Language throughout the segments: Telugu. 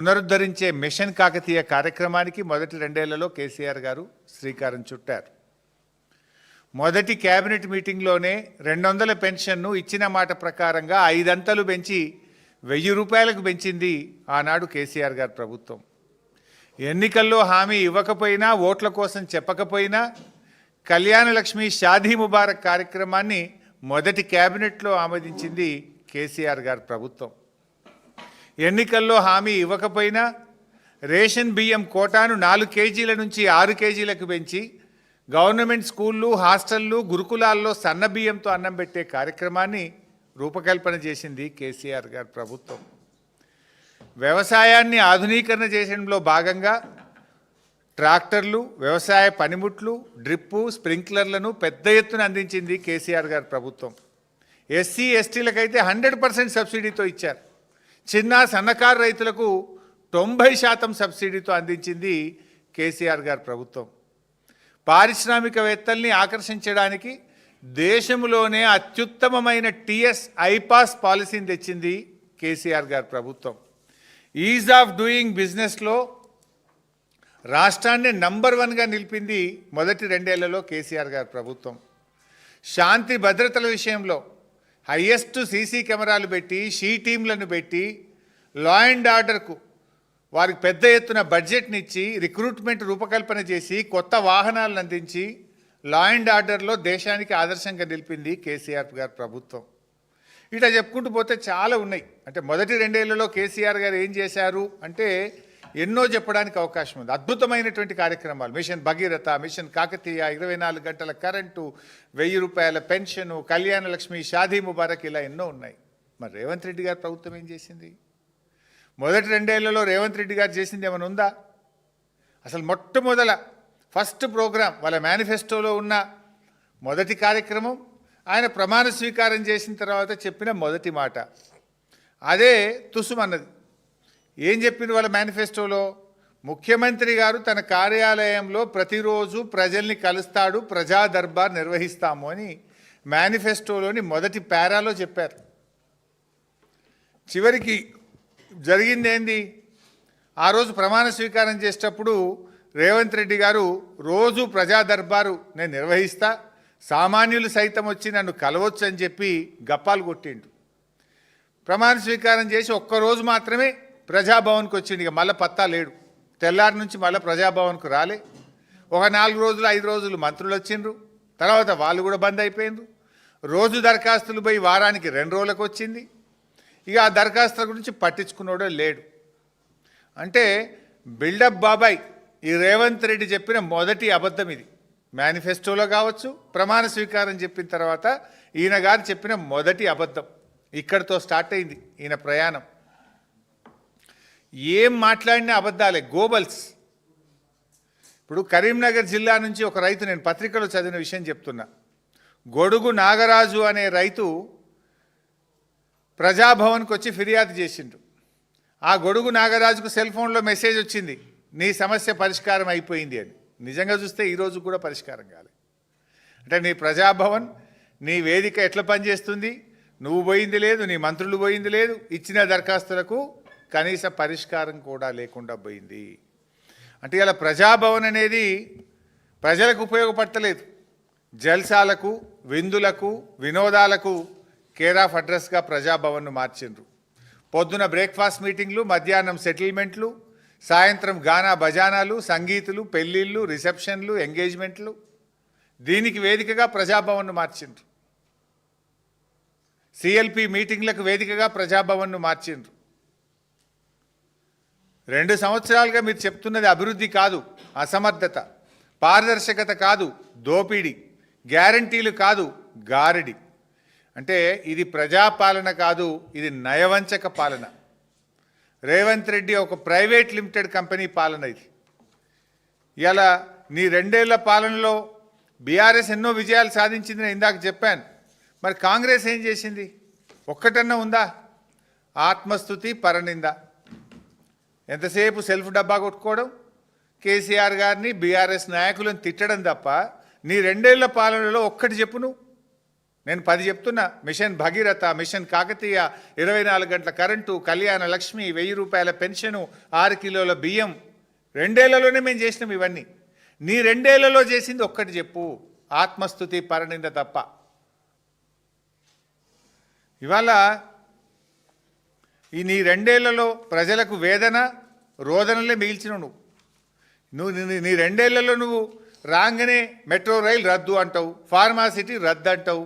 పునరుద్ధరించే మిషన్ కాకతీయ కార్యక్రమానికి మొదటి రెండేళ్లలో కేసీఆర్ గారు శ్రీకారం చుట్టారు. మొదటి కేబినెట్ మీటింగ్లోనే 200 పెన్షన్ను ఇచ్చిన మాట ప్రకారంగా 5 అంతలు పెంచి 1000 రూపాయలకు పెంచింది ఆనాడు కేసీఆర్ గారి ప్రభుత్వం. ఎన్నికల్లో హామీ ఇవ్వకపోయినా, ఓట్ల కోసం చెప్పకపోయినా కళ్యాణ లక్ష్మి షాదీ ముబారక్ కార్యక్రమాన్ని మొదటి కేబినెట్లో ఆమోదించింది కేసీఆర్ గారి ప్రభుత్వం. ఎన్నికల్లో హామీ ఇవ్వకపోయినా రేషన్ బియ్యం కోటాను 4 కేజీల నుంచి 6 కేజీలకు పెంచి గవర్నమెంట్ స్కూళ్ళు, హాస్టళ్ళు, గురుకులాల్లో సన్న బియ్యంతో అన్నం పెట్టే కార్యక్రమాన్ని రూపకల్పన చేసింది కేసీఆర్ గారి ప్రభుత్వం. వ్యవసాయాన్ని ఆధునీకరణ చేయడంలో భాగంగా ట్రాక్టర్లు, వ్యవసాయ పనిముట్లు, డ్రిప్పు, స్ప్రింక్లర్లను పెద్ద ఎత్తున అందించింది కేసీఆర్ గారి ప్రభుత్వం. ఎస్సీ ఎస్టీలకైతే 100% సబ్సిడీతో ఇచ్చారు. చిన్న సన్నకారు రైతులకు 90% సబ్సిడీతో అందించింది కేసీఆర్ గారి ప్రభుత్వం. పారిశ్రామికవేత్తల్ని ఆకర్షించడానికి దేశంలోనే అత్యుత్తమమైన టీఎస్ ఐపాస్ పాలసీని తెచ్చింది కేసీఆర్ గారి ప్రభుత్వం. ఈజ్ ఆఫ్ డూయింగ్ బిజినెస్లో రాష్ట్రాన్ని నంబర్ 1గా నిలిపింది మొదటి రెండేళ్లలో కేసీఆర్ గారి ప్రభుత్వం. శాంతి భద్రతల విషయంలో హైయెస్ట్ సీసీ కెమెరాలు పెట్టి, షీ టీంలను పెట్టి, లా అండ్ ఆర్డర్కు వారికి పెద్ద ఎత్తున బడ్జెట్ని ఇచ్చి, రిక్రూట్మెంట్ రూపకల్పన చేసి, కొత్త వాహనాలను అందించి లా అండ్ ఆర్డర్లో దేశానికి ఆదర్శంగా నిలిపింది కేసీఆర్ గారి ప్రభుత్వం. ఇట్లా చెప్పుకుంటూ పోతే చాలా ఉన్నాయి. అంటే మొదటి రెండేళ్లలో కేసీఆర్ గారు ఏం చేశారు అంటే ఎన్నో చెప్పడానికి అవకాశం ఉంది. అద్భుతమైనటువంటి కార్యక్రమాలు, మిషన్ భగీరథ, మిషన్ కాకతీయ, 24 గంటల కరెంటు, 1000 రూపాయల పెన్షను, కళ్యాణ లక్ష్మి, షాదీ ముబారక్, ఇలా ఎన్నో ఉన్నాయి. మరి రేవంత్ రెడ్డి గారి ప్రభుత్వం ఏం చేసింది? మొదటి రెండేళ్లలో రేవంత్ రెడ్డి గారు చేసింది ఏమైనా ఉందా? అసలు మొట్టమొదల ఫస్ట్ ప్రోగ్రాం, వాళ్ళ మేనిఫెస్టోలో ఉన్న మొదటి కార్యక్రమం, ఆయన ప్రమాణ స్వీకారం చేసిన తర్వాత చెప్పిన మొదటి మాట అదే తుసుమన్నది. ఏం చెప్పింది వాళ్ళ మేనిఫెస్టోలో? ముఖ్యమంత్రి గారు తన కార్యాలయంలో ప్రతిరోజు ప్రజల్ని కలుస్తాడు, ప్రజా దర్బార్ నిర్వహిస్తాము అని మేనిఫెస్టోలోని మొదటి పారాలో చెప్పారు. చివరికి జరిగింది ఏంది? ఆ రోజు ప్రమాణ స్వీకారం చేసేటప్పుడు రేవంత్ రెడ్డి గారు రోజు ప్రజా దర్బారు నేను నిర్వహిస్తా, సామాన్యులు సైతం వచ్చి నన్ను కలవచ్చు అని చెప్పి గప్పాలు కొట్టిండు. ప్రమాణ స్వీకారం చేసి ఒక్కరోజు మాత్రమే ప్రజాభవన్కి వచ్చిండు. ఇక మళ్ళీ పత్తా లేడు. తెల్లారి నుంచి మళ్ళీ ప్రజాభవన్కు రాలే. ఒక 4 రోజులు 5 రోజులు మంత్రులు వచ్చిండ్రు, తర్వాత వాళ్ళు కూడా బంద్ అయిపోయిండ్రు. రోజు దరఖాస్తులు పోయి వారానికి 2 రోజులకు వచ్చింది. ఇక ఆ దరఖాస్తుల గురించి పట్టించుకున్నాడో లేడు. అంటే బిల్డప్ బాబాయ్ ఈ రేవంత్ రెడ్డి చెప్పిన మొదటి అబద్ధం ఇది. మేనిఫెస్టోలో కావచ్చు, ప్రమాణ స్వీకారం చెప్పిన తర్వాత ఈయన గారు చెప్పిన మొదటి అబద్ధం. ఇక్కడితో స్టార్ట్ అయింది ఈయన ప్రయాణం. ఏం మాట్లాడినా అబద్ధాలే, గోబల్స్. ఇప్పుడు కరీంనగర్ జిల్లా నుంచి ఒక రైతు, నేను పత్రికలో చదివిన విషయం చెప్తున్నా. గొడుగు నాగరాజు అనే రైతు ప్రజాభవన్కి వచ్చి ఫిర్యాదు చేసిండు. ఆ గొడుగు నాగరాజుకు సెల్ ఫోన్లో మెసేజ్ వచ్చింది, నీ సమస్య పరిష్కారం అయిపోయింది అని. నిజంగా చూస్తే ఈరోజు కూడా పరిష్కారం కాలేదు. అంటే నీ ప్రజాభవన్, నీ వేదిక ఎట్లా పనిచేస్తుంది? నువ్వు పోయింది లేదు, నీ మంత్రులు పోయింది లేదు, ఇచ్చిన దరఖాస్తులకు కనీస పరిష్కారం కూడా లేకుండా పోయింది. అంటే ఇలా ప్రజాభవన్ అనేది ప్రజలకు ఉపయోగపడతలేదు. జల్సాలకు, విందులకు, వినోదాలకు కేర్ ఆఫ్ అడ్రస్గా ప్రజాభవన్ను మార్చిండ్రు. పొద్దున బ్రేక్ఫాస్ట్ మీటింగ్లు, మధ్యాహ్నం సెటిల్మెంట్లు, సాయంత్రం గానా బజానాలు, సంగీతులు, పెళ్ళిళ్ళు, రిసెప్షన్లు, ఎంగేజ్మెంట్లు, దీనికి వేదికగా ప్రజాభవన్ను మార్చిండ్రు. సిఎల్పి మీటింగ్లకు వేదికగా ప్రజాభవన్ను మార్చిండ్రు. 2 సంవత్సరాలుగా మీరు చెప్తున్నది అభివృద్ధి కాదు, అసమర్థత, పారదర్శకత కాదు, దోపిడీ, గ్యారంటీలు కాదు, గారడి. అంటే ఇది ప్రజాపాలన కాదు, ఇది నయవంచక పాలన. రేవంత్ రెడ్డి ఒక ప్రైవేట్ లిమిటెడ్ కంపెనీ పాలన ఇది. ఇలా నీ 2 ఏళ్ల పాలనలో బీఆర్ఎస్ ఎన్నో విజయాలు సాధించింది, నేను ఇందాక చెప్పాను. మరి కాంగ్రెస్ ఏం చేసింది? ఒక్కటన్నా ఉందా? ఆత్మస్తుతి, పరనింద. ఎంతసేపు సెల్ఫ్ డబ్బా కొట్టుకోవడం, కేసీఆర్ గారిని, బీఆర్ఎస్ నాయకులను తిట్టడం తప్ప నీ 2 ఏళ్ల పాలనలో ఒక్కటి చెప్పు నువ్వు. నేను 10 చెప్తున్నా. మిషన్ భగీరథ, మిషన్ కాకతీయ, 24 గంటల కరెంటు, కళ్యాణ లక్ష్మి, 1000 రూపాయల పెన్షను, 6 కిలోల బియ్యం. 2 ఏళ్లలోనే మేము చేసినాం ఇవన్నీ. నీ 2 ఏళ్లలో చేసింది ఒక్కటి చెప్పు, ఆత్మస్థుతి పరనింద తప్ప. ఇవాళ ఈ నీ 2 ఏళ్లలో ప్రజలకు వేదన రోదనలే మిగిల్చినావు నువ్వు. నీ 2 ఏళ్లలో నువ్వు రాగానే మెట్రో రైలు రద్దు అంటావు, ఫార్మాసిటీ రద్దు అంటావు,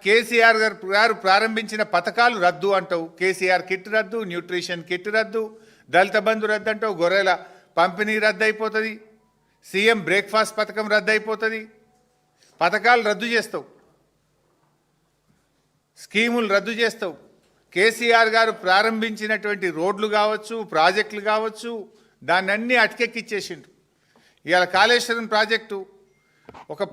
కేసీఆర్ గారు ప్రారంభించిన పథకాలు రద్దు అంటావు. కేసీఆర్ కిట్ రద్దు, న్యూట్రిషన్ కిట్ రద్దు, దళిత బంధు రద్దు అంటావు, గొర్రెల పంపిణీ రద్దు అయిపోతుంది, సీఎం బ్రేక్ఫాస్ట్ పథకం రద్దు అయిపోతుంది. పథకాలు రద్దు చేస్తావు, స్కీములు రద్దు చేస్తావు. కేసీఆర్ గారు ప్రారంభించినటువంటి రోడ్లు కావచ్చు, ప్రాజెక్టులు కావచ్చు, దాన్ని అన్నీ అటకెక్కిచ్చేసిండు. ఇవాళ కాళేశ్వరం ప్రాజెక్టు ఒక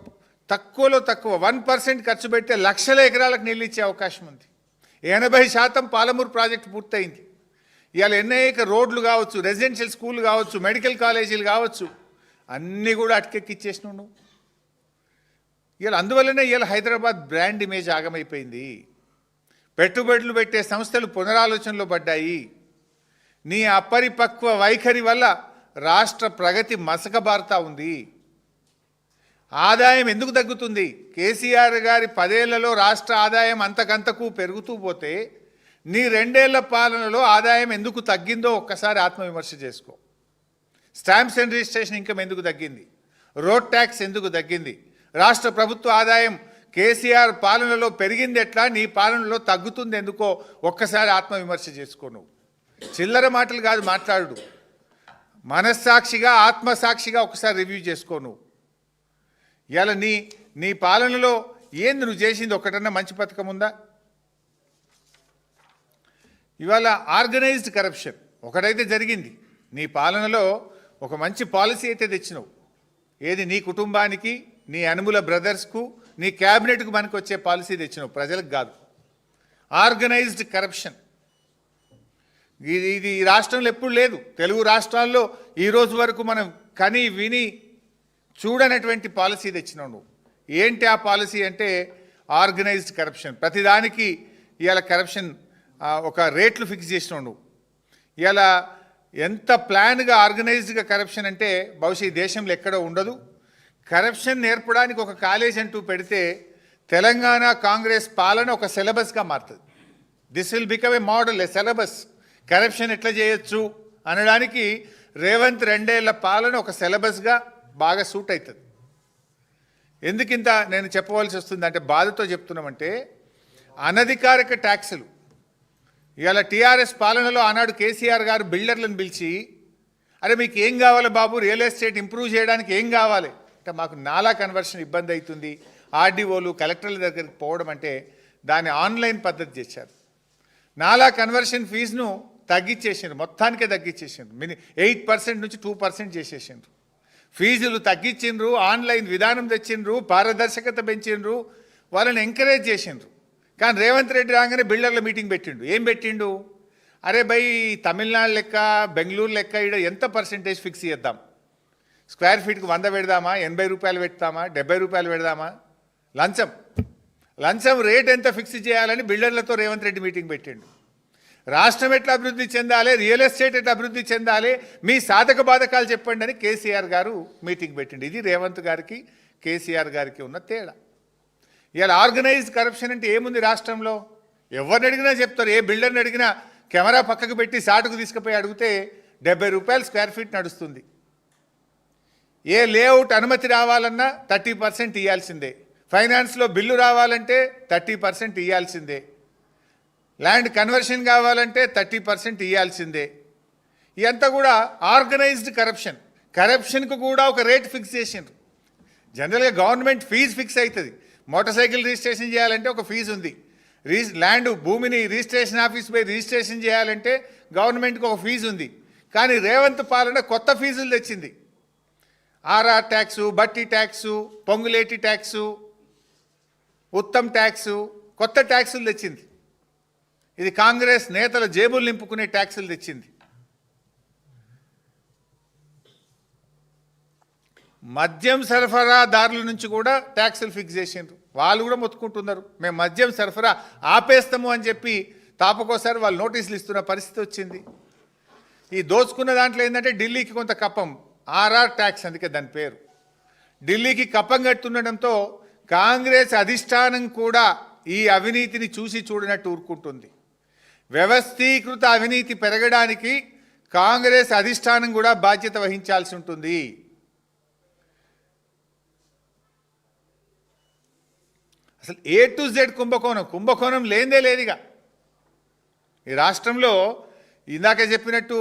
తక్కువలో తక్కువ 1% ఖర్చు పెడితే లక్షల ఎకరాలకు నీళ్ళు ఇచ్చే అవకాశం ఉంది. 80% పాలమూరు ప్రాజెక్టు పూర్తయింది. ఇవాళ అనేక రోడ్లు కావచ్చు, రెసిడెన్షియల్ స్కూల్ కావచ్చు, మెడికల్ కాలేజీలు కావచ్చు, అన్నీ కూడా అటకెక్కిచ్చేసినావు నువ్వు. ఇవాళ అందువల్లనే ఇవాళ హైదరాబాద్ బ్రాండ్ ఇమేజ్ ఆగమైపోయింది. పెట్టుబడులు పెట్టే సంస్థలు పునరాలోచనలో పడ్డాయి. నీ అపరిపక్వ వైఖరి వల్ల రాష్ట్ర ప్రగతి మసకబారుతా ఉంది. ఆదాయం ఎందుకు తగ్గుతుంది? కేసీఆర్ గారి 10 ఏళ్లలో రాష్ట్ర ఆదాయం అంతకంతకు పెరుగుతూ పోతే నీ 2 ఏళ్ల పాలనలో ఆదాయం ఎందుకు తగ్గిందో ఒక్కసారి ఆత్మవిమర్శ చేసుకో. స్టాంప్స్ అండ్ రిజిస్ట్రేషన్ ఇన్కమ్ ఎందుకు తగ్గింది? రోడ్ ట్యాక్స్ ఎందుకు తగ్గింది? రాష్ట్ర ప్రభుత్వ ఆదాయం కేసీఆర్ పాలనలో పెరిగింది ఎట్లా, నీ పాలనలో తగ్గుతుంది ఎందుకో ఒక్కసారి ఆత్మవిమర్శ చేసుకో. నువ్వు చిల్లర మాటలు కాదు మాట్లాడు, మనస్సాక్షిగా ఆత్మసాక్షిగా ఒకసారి రివ్యూ చేసుకో. నువ్వు ఇవాళ నీ పాలనలో ఏంది నువ్వు చేసింది? ఒకటన్నా మంచి పథకం ఉందా? ఇవాళ ఆర్గనైజ్డ్ కరప్షన్ ఒకటైతే జరిగింది. నీ పాలనలో ఒక మంచి పాలసీ అయితే తెచ్చినావు. ఏది? నీ కుటుంబానికి, నీ అనుముల బ్రదర్స్కు, నీ క్యాబినెట్కు మనకు వచ్చే పాలసీ తెచ్చినావు, ప్రజలకు కాదు. ఆర్గనైజ్డ్ కరప్షన్ ఇది ఈ రాష్ట్రంలో ఎప్పుడు లేదు. తెలుగు రాష్ట్రాల్లో ఈరోజు వరకు మనం కని విని చూడనటువంటి పాలసీ తెచ్చినావు నువ్వు. ఏంటి ఆ పాలసీ అంటే ఆర్గనైజ్డ్ కరప్షన్. ప్రతిదానికి ఇవాళ కరప్షన్ ఒక రేట్లు ఫిక్స్ చేసినావు నువ్వు. ఇవాళ ఎంత ప్లాన్గా ఆర్గనైజ్డ్గా కరప్షన్ అంటే బహుశా ఈ దేశంలో ఎక్కడో ఉండదు. కరప్షన్ నేర్పడానికి ఒక కాలేజ్ అంటూ పెడితే తెలంగాణ కాంగ్రెస్ పాలన ఒక సిలబస్గా మారుతుంది. This will become a model, A syllabus. Corruption ఎట్లా చేయొచ్చు అనడానికి రేవంత్ 2 ఏళ్ల పాలన ఒక సిలబస్గా బాగా సూట్ అవుతుంది. ఎందుకింత నేను చెప్పవలసి వస్తుంది అంటే బాధతో చెప్తున్నామంటే, అనధికారిక ట్యాక్సులు ఇవాళ టీఆర్ఎస్ పాలనలో ఆనాడు కేసీఆర్ గారు బిల్డర్లను పిలిచి, అరే మీకు ఏం కావాలి బాబు, రియల్ ఎస్టేట్ ఇంప్రూవ్ చేయడానికి ఏం కావాలి అంటే, మాకు నాలా కన్వర్షన్ ఇబ్బంది అవుతుంది, ఆర్డీఓలు కలెక్టర్ల దగ్గరికి పోవడం అంటే దాన్ని ఆన్లైన్ పద్ధతి చేశారు. నాలా కన్వర్షన్ ఫీజును తగ్గించేసిండ్రు, మొత్తానికే తగ్గించేసిండ్రు. 8% నుంచి 2% చేసేసిండ్రు. ఫీజులు తగ్గించిండ్రు, ఆన్లైన్ విధానం తెచ్చిండ్రు, పారదర్శకత పెంచిండ్రు, వాళ్ళని ఎంకరేజ్ చేసిండ్రు. కానీ రేవంత్ రెడ్డి రాగానే బిల్డర్ల మీటింగ్ పెట్టిండు. ఏం పెట్టిండు? అరే భయ్, తమిళనాడు లెక్క, బెంగళూరు లెక్క ఇక్కడ ఎంత పర్సెంటేజ్ ఫిక్స్ చేద్దాం? స్క్వేర్ ఫీట్కి 100 పెడదామా, 80 రూపాయలు పెడతామా, 70 రూపాయలు పెడదామా? లంచం రేట్ ఎంత ఫిక్స్ చేయాలని బిల్డర్లతో రేవంత్ రెడ్డి మీటింగ్ పెట్టిండు. రాష్ట్రం ఎట్లా అభివృద్ధి చెందాలి, రియల్ ఎస్టేట్ ఎట్లా అభివృద్ధి చెందాలి, మీ సాధక బాధకాలు చెప్పండి అని కేసీఆర్ గారు మీటింగ్ పెట్టిండు. ఇది రేవంత్ గారికి కేసీఆర్ గారికి ఉన్న తేడా. ఇవాళ ఆర్గనైజ్డ్ కరప్షన్ అంటే ఏముంది రాష్ట్రంలో? ఎవరిని అడిగినా చెప్తారు. ఏ బిల్డర్ని అడిగినా కెమెరా పక్కకు పెట్టి సాటుకు తీసుకుపోయి అడిగితే 70 రూపాయలు స్క్వేర్ ఫీట్ నడుస్తుంది. ఏ లేఅవుట్ అనుమతి రావాలన్నా 30% ఇవ్వాల్సిందే. ఫైనాన్స్లో బిల్లు రావాలంటే 30% ఇవ్వాల్సిందే. ల్యాండ్ కన్వర్షన్ కావాలంటే 30% ఇవ్వాల్సిందే. ఇదంతా కూడా ఆర్గనైజ్డ్ కరప్షన్. కరప్షన్కు కూడా ఒక రేట్ ఫిక్స్ చేసిండ్రు. జనరల్గా గవర్నమెంట్ ఫీజు ఫిక్స్ అవుతుంది. మోటార్ సైకిల్ రిజిస్ట్రేషన్ చేయాలంటే ఒక ఫీజు ఉంది. ల్యాండ్ భూమిని రిజిస్ట్రేషన్ ఆఫీస్ పోయి రిజిస్ట్రేషన్ చేయాలంటే గవర్నమెంట్కి ఒక ఫీజు ఉంది. కానీ రేవంత్ పాలన కొత్త ఫీజులు తెచ్చింది. ఆర్ఆర్ ట్యాక్సు, బట్టి tax, Ponguleti tax, Uttam tax, కొత్త ట్యాక్సులు తెచ్చింది. ఇది కాంగ్రెస్ నేతల జేబులు నింపుకునే ట్యాక్సులు తెచ్చింది. మద్యం సరఫరాదారుల నుంచి కూడా ట్యాక్సులు ఫిక్స్ చేసిండ్రు. వాళ్ళు కూడా మొత్తుకుంటున్నారు, మేము మద్యం సరఫరా ఆపేస్తాము అని చెప్పి తాపకోసారి వాళ్ళు నోటీసులు ఇస్తున్న పరిస్థితి వచ్చింది. ఈ దోచుకున్న దాంట్లో ఏంటంటే ఢిల్లీకి కొంత కప్పం, ఆర్ఆర్ ట్యాక్స్ అందుకే దాని పేరు. ఢిల్లీకి కప్పం కడుతుండడంతో కాంగ్రెస్ అధిష్టానం కూడా ఈ అవినీతిని చూసి చూడనట్టు ఊరుకుంటుంది. వ్యవస్థీకృత అవినీతి పెరగడానికి కాంగ్రెస్ అధిష్టానం కూడా బాధ్యత వహించాల్సి ఉంటుంది. అసలు A to Z కుంభకోణం లేదే లేదుగా ఈ రాష్ట్రంలో. ఇందాక చెప్పినట్టు